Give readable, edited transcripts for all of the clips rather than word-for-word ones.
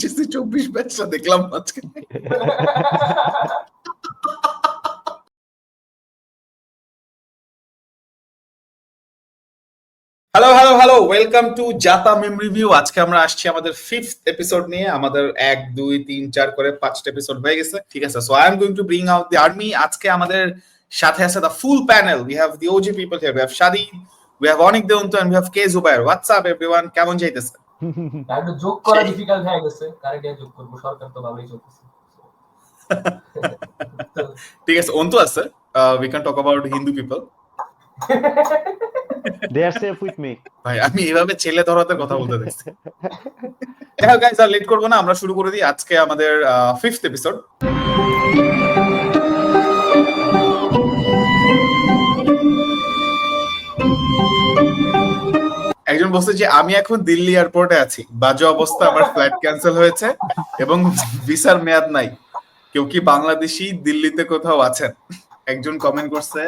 HSC 24 ব্যাচটা দেখলাম আজকে। Hello hello hello, welcome to Jata meme review. আজকে আমরা আসছি আমাদের 5th এপিসোড নিয়ে। আমাদের 1 2 3 4 করে 5টা এপিসোড হয়ে গেছে, ঠিক আছে? So I am going to bring out the army. আজকে আমাদের সাথে আছে the full panel. We have the OG people here. We have Shadi, we have Anik Deont, and we have K Zubair. What's up everyone, কেমন যাইতেছে? একটু যোগ করা ডিফিকাল্ট হয়ে গেছে, কারেক্ট যোগ করব, সরকার তো ভালোই চলতেছে। ঠিক আছে, অন্তু আছে। We can talk about Hindu people. They are safe with me. ভাই আমি এভাবে ছেলে ধরাতে কথা বলতে দেখছি। হ্যাঁ গাইস, আর লেট করব না, আমরা শুরু করে দিই আজকে আমাদের 5th এপিসোড। একজন বলছে যে আমি এখন দিল্লি এয়ারপোর্টে আছি, বাজে অবস্থা, আমার ফ্লাইট ক্যান্সেল হয়েছে এবং ভিসার মেয়াদ নাই। কেউ কি বাংলাদেশি দিল্লিতে কোথাও আছেন? একজন কমেন্ট করছে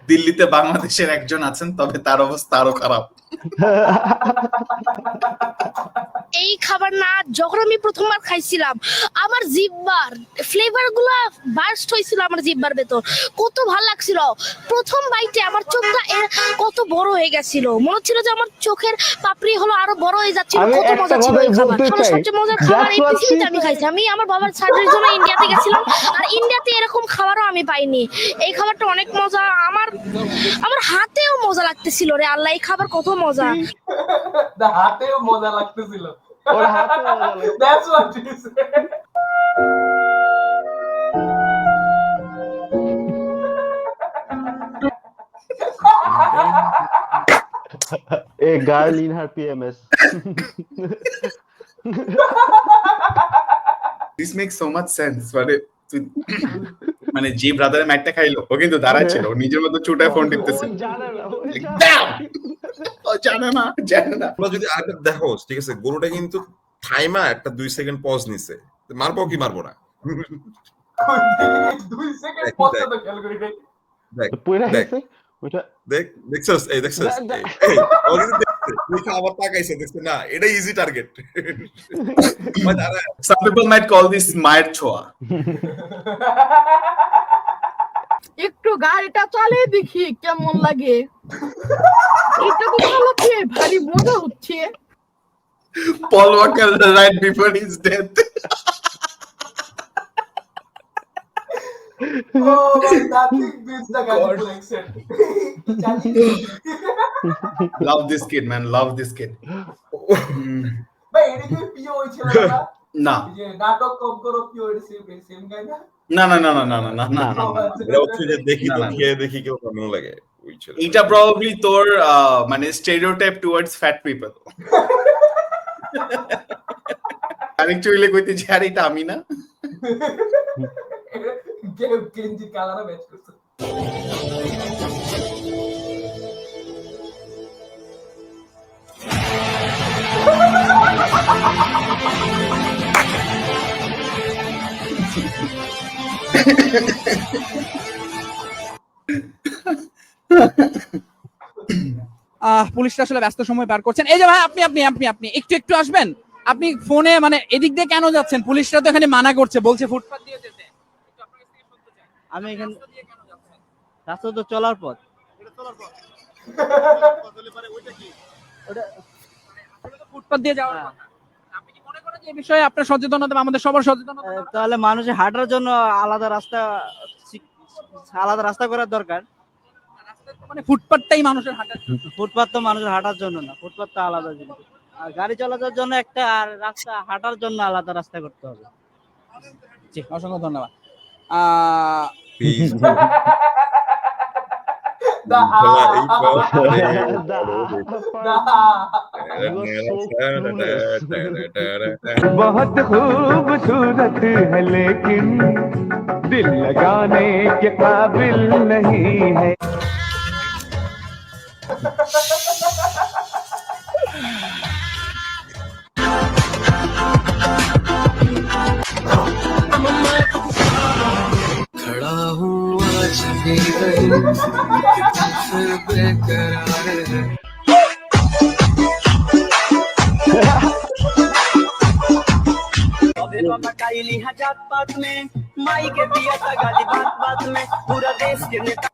দিল্লিতে বাংলাদেশের একজন আছেন, তবে তার অবস্থা আরো খারাপ। এই খাবার না যখন আমি প্রথমবার খাইছিলাম, আমার জিহ্বার ফ্লেভার গুলা বার্স্ট হয়েছিল আমার জিহ্বার ভেতর। কত ভালো লাগছিল প্রথম বাইটে, আমার চোখটা কত বড় হয়ে গেছিল, মনে হচ্ছিল যে আমার চোখের পাপড়ি হলো আরো বড় হয়ে যাচ্ছিল। কত মজা ছিল এই খাবার। সবচেয়ে মজার খাবার এই পৃথিবীতে আমি খাইছি। আমি আমার বাবার সার্জারির জন্য ইন্ডিয়াতে গেছিলাম, আর ইন্ডিয়াতে এরকম খাবারও আমি পাইনি। এই খাবারটা অনেক মজা, আমার হাতেও মজা লাগতেছিল রে আল্লাহ, এই খাবার কত মজা। হাতেও মজা লাগতেছিল, ওর হাতে মজা লাগছে। That's what it is. A girl in her PMS. This makes so much sense. মানে যে ব্রাদারের ম্যাটটা খাইলো ও কিন্তু দাঁড়ায় ছিল, ও নিজের মতো চুটায় ফোন টিপতেছে। ও জানে না। তোমরা যদি আরেকটা দেখো, ঠিক আছে, গরুটা কিন্তু থাইমা একটা 2 সেকেন্ড পজ নিছে। মারবো কি মারবো না? 2 সেকেন্ড পজটা তো খেয়াল করি নাই। দেখ পুরা দেখ গেছে ওটা। দেখছস, এই দেখছস, এই ও কিন্তু দেখছে, তুই আবার তাকাইছে, দেখছ না, এটা easy target. Some people might call this মায়ের ছোঁয়া। একটু গাড়িটা চালিয়ে দেখি কেমন লাগে। এটা তো চালাতে ভারী মজা হচ্ছে। Paul Walker right before his death. Oh, nothing beats the Gazipur accent. Love this kid, man. Love this kid. ভাই এটা কি পিও হইছিল না? না যে নাটক কম করো পিও এর সেম গায় না? না। এটা হচ্ছে যে দেখি তো না। খেয়ে দেখি কেউ কেমন লাগে ওই ছেলে। এটা probably তোর মানে stereotype towards fat people. Actually কইতে যে আর এটা আমি না। গেঞ্জি কালারে ম্যাচ করছে। পুলিশরা আসলে ব্যস্ত সময় পার করছেন। এই যে ভাই আপনি একটু আসবেন। আপনি ফোনে মানে এদিক দিয়ে কেন যাচ্ছেন? পুলিশরা তো এখানে মানা করছে, বলছে ফুটপাত দিয়ে যেতে। একটু আপনার কাছ থেকে শুনতে চাই। আমি এখানে রাস্তা দিয়ে কেন যাচ্ছেন? রাস্তা তো চলার পথ। এটা চলার পথ। বদলে পারে ওইটা কি? ওটা আসলে তো ফুটপাত দিয়ে যাওয়ার কথা। আপনি কি মনে করেন যে এই বিষয়ে আপনার সচেতনতা বা আমাদের সবার সচেতনতা দরকার? তাহলে মানুষের হাঁটার জন্য আলাদা রাস্তা করার দরকার। মানে ফুটপাতটাই মানুষের হাঁটার জন্য। ফুটপাত তো মানুষের হাঁটার জন্য না, ফুটপাত তো আলাদা জিনিস। আর গাড়ি চলাচলের জন্য একটা, আর রাস্তা হাঁটার জন্য আলাদা রাস্তা করতে হবে। জি, অসংখ্য ধন্যবাদ। बहुत खूबसूरत है लेकिन दिल लगाने के काबिल नहीं है। खड़ा हूँ आज भी वही बेकरार है। काइली है जात पात में माई के दिया था गाली बात बात में पूरा देश के नेता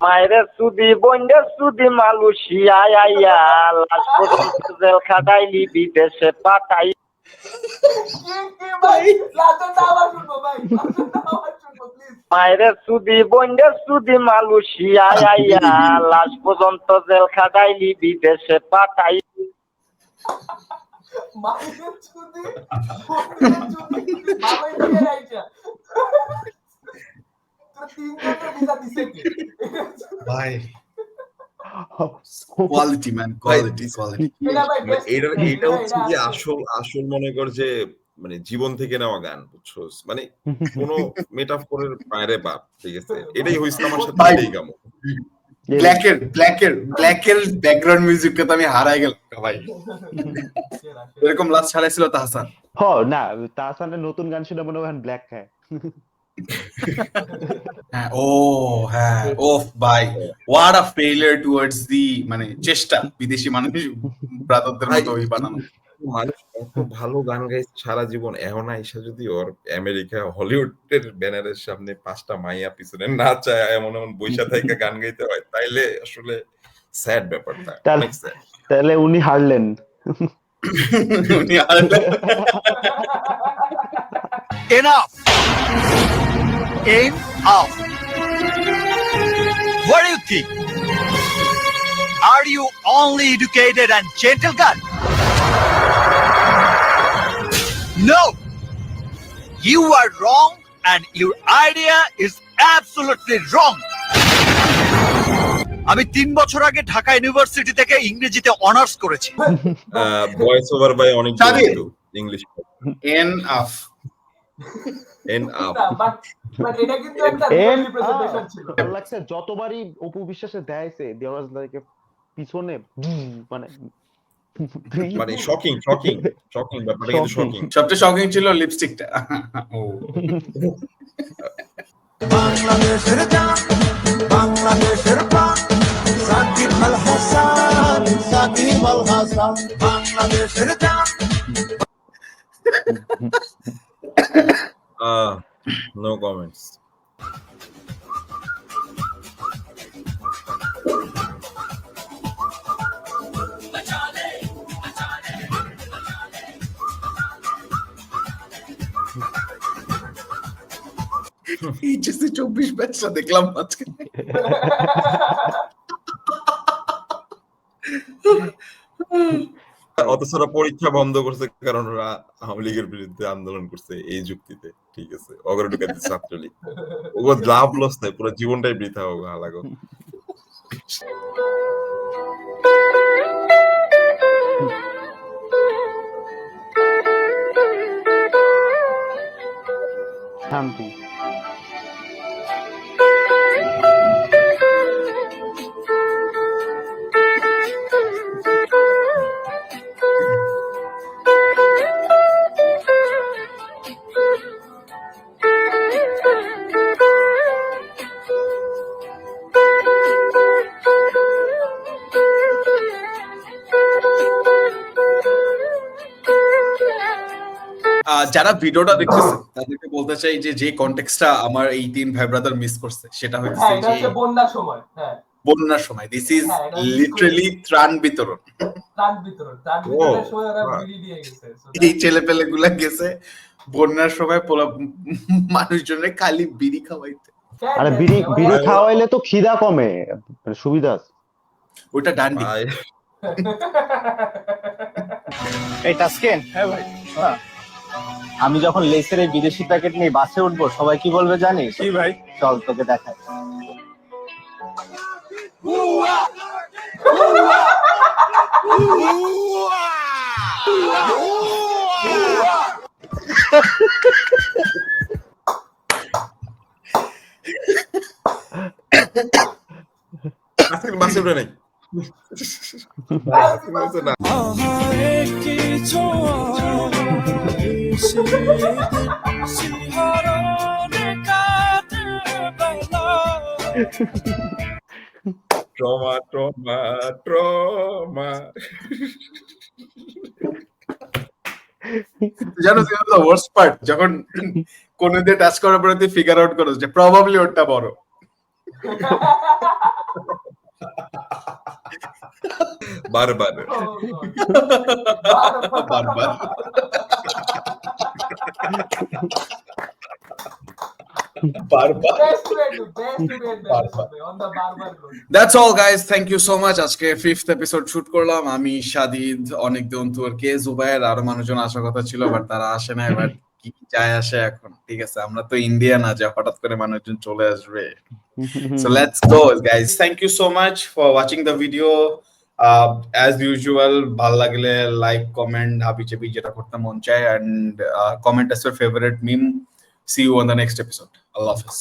মায়ের সুদি বন্ডের সুদি মালয়েশিয়া আইয়া লাশ পর্যন্ত জেল খাটাইলি বিদেশে পাঠাই মায়ের সুদি বন্ডের সুদি মালয়েশিয়া আইয়া লাশ পর্যন্ত জেল খাটাইলি বিদেশে পাঠাই ভাই কোয়ালিটি ম্যান, কোয়ালিটি এটা হচ্ছে যে আসল মনে কর যে মানে জীবন থেকে নেওয়া গান, বুঝছোস? মানে কোনো মেটাফোরের বাইরে বাপ, ঠিক আছে? এটাই হইছে আমার সাথে এই গান। ব্ল্যাকের ব্যাকগ্রাউন্ড মিউজিককে তো আমি হারাই গেলাম ভাই। এরকম লাস্ট ছাড়াইছিল তাহসান। না তাহসানের নতুন গান শুনে মনে হয় ব্ল্যাক খায়। হ্যাঁ, ও হ্যাঁ, ও ভাই, what a failure towards the মানে চেষ্টা বিদেশি মানুষ ব্রাদারদের মতো ওই বানানো। মানুষ এত ভালো গান গাইছে সারা জীবন, এখন আইসা যদি ওর আমেরিকা হলিউডের ব্যানারের সামনে 5টা মাইয়া পিছনে না চায় এমন এমন বৈশা থেকে গান গাইতে হয়, তাইলে আসলে স্যাড ব্যাপারটা। তাহলে উনি হারলেন। Enough! Enough! What do you think? Are you only educated and gentle God? No! You are wrong and your idea is absolutely wrong. আমি 3 বছর আগে ঢাকা ইউনিভার্সিটি থেকে ইংরেজিতে অনার্স করেছি। ভয়েস ওভার বাই অনেক ইংলিশ। এনফ এটা কিন্তু একটা রিপ্রেজেন্টেশন ছিল। লাগছে যতবারই অপু বিশ্বাসে দেয়াইছে দেয়ার ওয়াজ লাইক পিছনে মানে শকিং ব্যাপারটা কিন্তু শকিং। সবচেয়ে শকিং ছিল লিপস্টিকটা। ও বাংলাদেশের জান, বাংলাদেশের প্রাণ, সাকিব আল হাসান, সাকিব আল হাসান, বাংলাদেশের জান। No comments. এইচএসসি 24 ব্যাচটা দেখলাম আজকে। অথচ ওরা পরীক্ষা বন্ধ করছে কারণ ওরা আওয়ামী লীগের বিরুদ্ধে আন্দোলন করছে এই যুক্তিতে, ঠিক আছে? অগরে ঢুকাতে ছাত্রলীগ, ওগো লাভ লস নাই, পুরো জীবনটাই বৃথা হোক হালাগো। শান্তি। যারা ভিডিওটা দেখতেছে তাদেরকে বলতে চাই যে যে কনটেক্সটটা আমার এই 3 ভাই ব্রাদার মিস করছে সেটা হচ্ছে যে বন্যার সময়। হ্যাঁ, বন্যার সময় দিস ইজ লিটারালি ত্রাণ বিতরণ। ত্রাণ বিতরণের সময় ওরা বিড়ি দিয়ে গেছে। এই ছেলেপেলেগুলা গেছে বন্যার সময় মানুষজনের খালি বিড়ি খাওয়াইতে। আরে বিড়ি খাওয়াইলে তো খিদা কমে, সুবিধা আছে। ওটা ডান্ডি। এই তাসকিন, হ্যাঁ ভাই, আমি যখন লেসের এই বিদেশি প্যাকেট নিয়ে বাসে উঠবো সবাই কি বলবে জানিস? কি ভাই? চল তোকে দেখাই। আজকে বাসে উঠে নাই। ট্রমা ট্রমা ট্রমা জানো দ্য ওয়ার্স্ট পার্ট, যখন কোন দিয়ে টাচ করার পরে তুই ফিগার আউট করছ যে প্রবাবলি ওরটা বড়। বারবার বারবার। বারবার। That's all guys, thank you so much. আজকে 5th এপিসোড শুট করলাম আমি, শাদিদ, অনেক দন্তু আর কে জুবাইর, আরো মানুষজন আসার কথা ছিল বাট তারা আসে না। এবার কি যায় আসে এখন, ঠিক আছে, আমরা তো ইন্ডিয়া না যে হঠাৎ করে মানুষজন চলে আসবে। So let's go guys, thank you so much for watching the video. As usual, ভাল লাগলে লাইক কমেন্ট হাবি চেপি যেটা করতে মন চায়, and comment as your favorite meme. See you on the next episode. Allah Hafiz.